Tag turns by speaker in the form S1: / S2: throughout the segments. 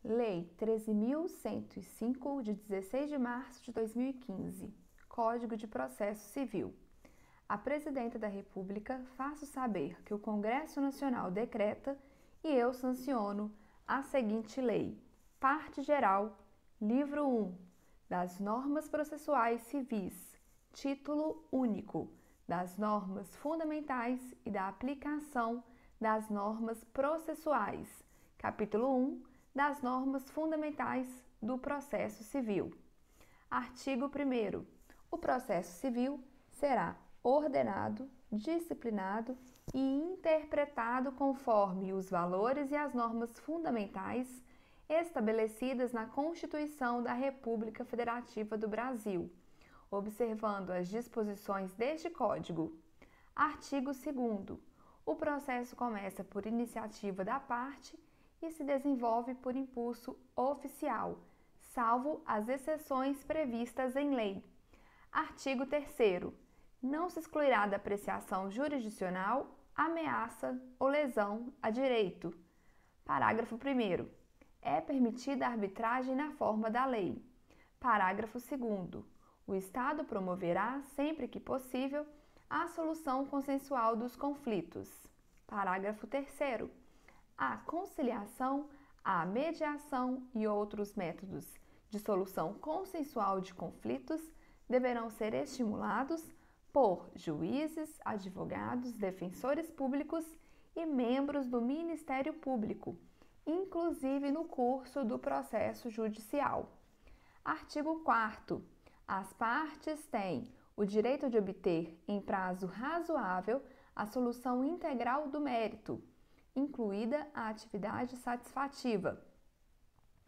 S1: Lei 13.105, de 16 de março de 2015, Código de Processo Civil. A Presidenta da República faço saber que o Congresso Nacional decreta e eu sanciono a seguinte lei. Parte geral, livro 1, das normas processuais civis, título único, das normas fundamentais e da aplicação das normas processuais, capítulo 1, das normas fundamentais do processo civil. Artigo 1º. O processo civil será ordenado, disciplinado e interpretado conforme os valores e as normas fundamentais estabelecidas na Constituição da República Federativa do Brasil, observando as disposições deste Código. Artigo 2º. O processo começa por iniciativa da parte e se desenvolve por impulso oficial, salvo as exceções previstas em lei. Artigo 3º. Não se excluirá da apreciação jurisdicional ameaça ou lesão a direito. Parágrafo 1º. É permitida a arbitragem na forma da lei. Parágrafo 2º. O Estado promoverá, sempre que possível, a solução consensual dos conflitos. Parágrafo 3º. A conciliação, a mediação e outros métodos de solução consensual de conflitos deverão ser estimulados por juízes, advogados, defensores públicos e membros do Ministério Público, inclusive no curso do processo judicial. Artigo 4º. As partes têm o direito de obter, em prazo razoável, a solução integral do mérito, incluída a atividade satisfativa.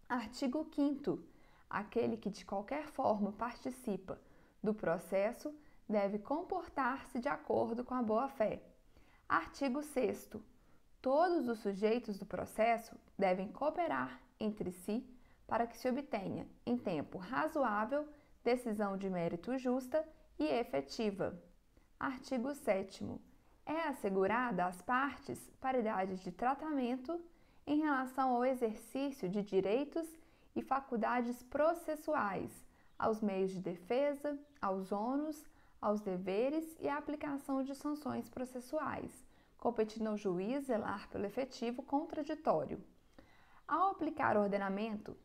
S1: Artigo 5º. Aquele que de qualquer forma participa do processo deve comportar-se de acordo com a boa-fé. Artigo 6º. Todos os sujeitos do processo devem cooperar entre si para que se obtenha, em tempo razoável, decisão de mérito justa e efetiva. Artigo 7º. É assegurada às partes paridade de tratamento em relação ao exercício de direitos e faculdades processuais, aos meios de defesa, aos ônus, aos deveres e à aplicação de sanções processuais, competindo ao juiz zelar pelo efetivo contraditório. Ao aplicar o ordenamento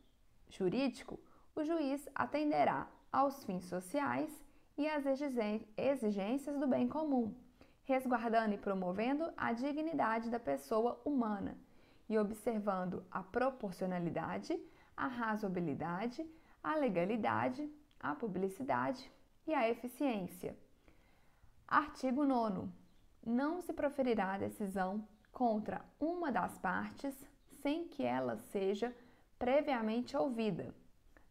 S1: jurídico, o juiz atenderá aos fins sociais e às exigências do bem comum, resguardando e promovendo a dignidade da pessoa humana e observando a proporcionalidade, a razoabilidade, a legalidade, a publicidade e a eficiência. Artigo 9º. Não se proferirá decisão contra uma das partes sem que ela seja previamente ouvida.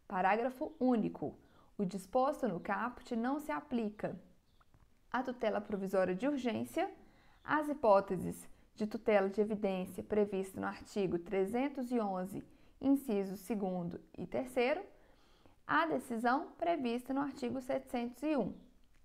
S1: Parágrafo único. O disposto no caput não se aplica à tutela provisória de urgência, às hipóteses de tutela de evidência prevista no artigo 311, incisos 2º e 3º, à decisão prevista no artigo 701.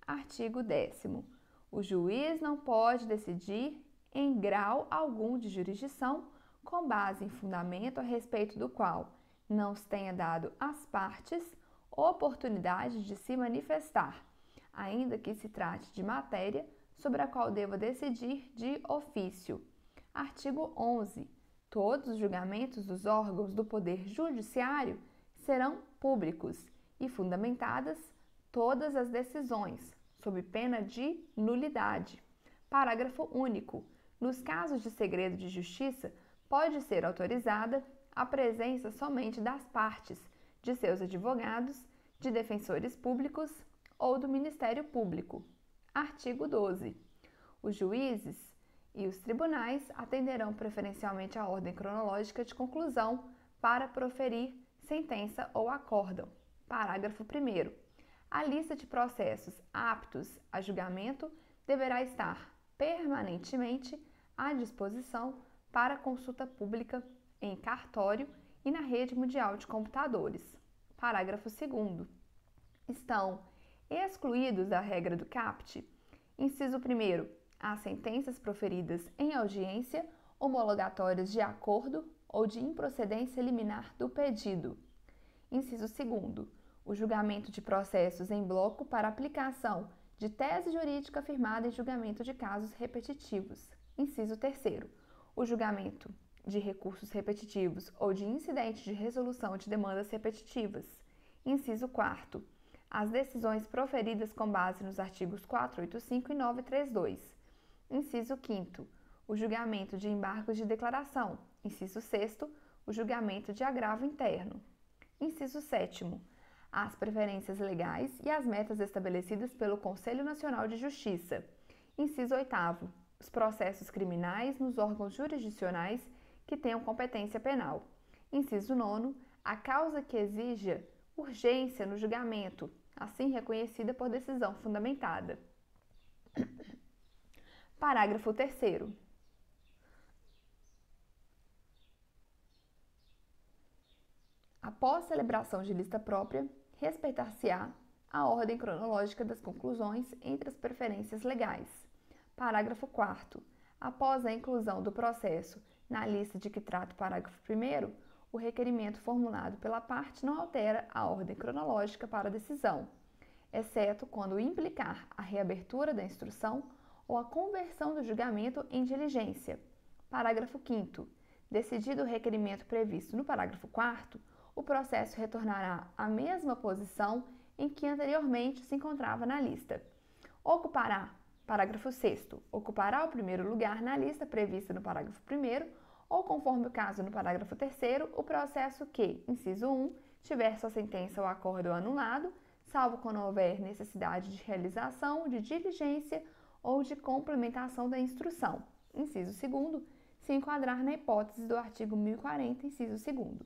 S1: Artigo 10º. O juiz não pode decidir em grau algum de jurisdição com base em fundamento a respeito do qual não se tenha dado às partes oportunidade de se manifestar, ainda que se trate de matéria sobre a qual deva decidir de ofício. Artigo 11. Todos os julgamentos dos órgãos do Poder Judiciário serão públicos e fundamentadas todas as decisões, sob pena de nulidade. Parágrafo único. Nos casos de segredo de justiça, pode ser autorizada a presença somente das partes, de seus advogados, de defensores públicos ou do Ministério Público. Artigo 12. Os juízes e os tribunais atenderão preferencialmente à ordem cronológica de conclusão para proferir sentença ou acórdão. Parágrafo 1º. A lista de processos aptos a julgamento deverá estar permanentemente à disposição para consulta pública em cartório e na rede mundial de computadores. Parágrafo 2º. Estão excluídos da regra do caput, inciso 1º, as sentenças proferidas em audiência homologatórias de acordo ou de improcedência liminar do pedido. Inciso 2º, o julgamento de processos em bloco para aplicação de tese jurídica firmada em julgamento de casos repetitivos. Inciso 3º, o julgamento de recursos repetitivos ou de incidentes de resolução de demandas repetitivas. Inciso 4º, as decisões proferidas com base nos artigos 485 e 932. Inciso 5º, o julgamento de embargos de declaração. Inciso 6º, o julgamento de agravo interno. Inciso 7º, as preferências legais e as metas estabelecidas pelo Conselho Nacional de Justiça. Inciso 8º, os processos criminais nos órgãos jurisdicionais que tenham competência penal. Inciso 9º, a causa que exija urgência no julgamento, assim reconhecida por decisão fundamentada. Parágrafo 3º. Após celebração de lista própria, respeitar-se-á a ordem cronológica das conclusões entre as preferências legais. Parágrafo 4º. Após a inclusão do processo na lista de que trata o parágrafo 1º, o requerimento formulado pela parte não altera a ordem cronológica para a decisão, exceto quando implicar a reabertura da instrução ou a conversão do julgamento em diligência. Parágrafo 5º. Decidido o requerimento previsto no parágrafo 4º, o processo retornará à mesma posição em que anteriormente se encontrava na lista. Parágrafo 6º. Ocupará o primeiro lugar na lista prevista no parágrafo 1º ou, conforme o caso no parágrafo 3º, o processo que, inciso 1, tiver sua sentença ou acordo anulado, salvo quando houver necessidade de realização de diligência ou de complementação da instrução. Inciso 2º, se enquadrar na hipótese do artigo 1040, inciso 2º.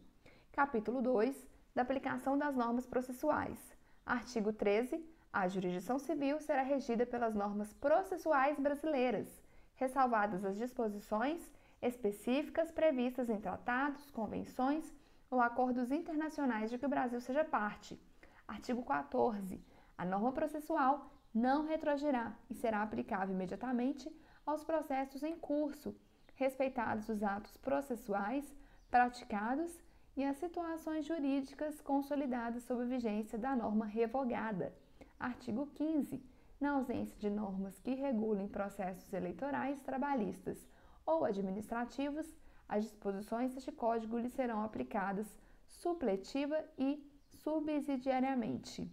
S1: Capítulo 2, da aplicação das normas processuais. Artigo 13. A jurisdição civil será regida pelas normas processuais brasileiras, ressalvadas as disposições específicas previstas em tratados, convenções ou acordos internacionais de que o Brasil seja parte. Artigo 14. A norma processual não retroagirá e será aplicável imediatamente aos processos em curso, respeitados os atos processuais praticados e as situações jurídicas consolidadas sob vigência da norma revogada. Artigo 15. Na ausência de normas que regulem processos eleitorais, trabalhistas ou administrativos, as disposições deste Código lhe serão aplicadas supletiva e subsidiariamente.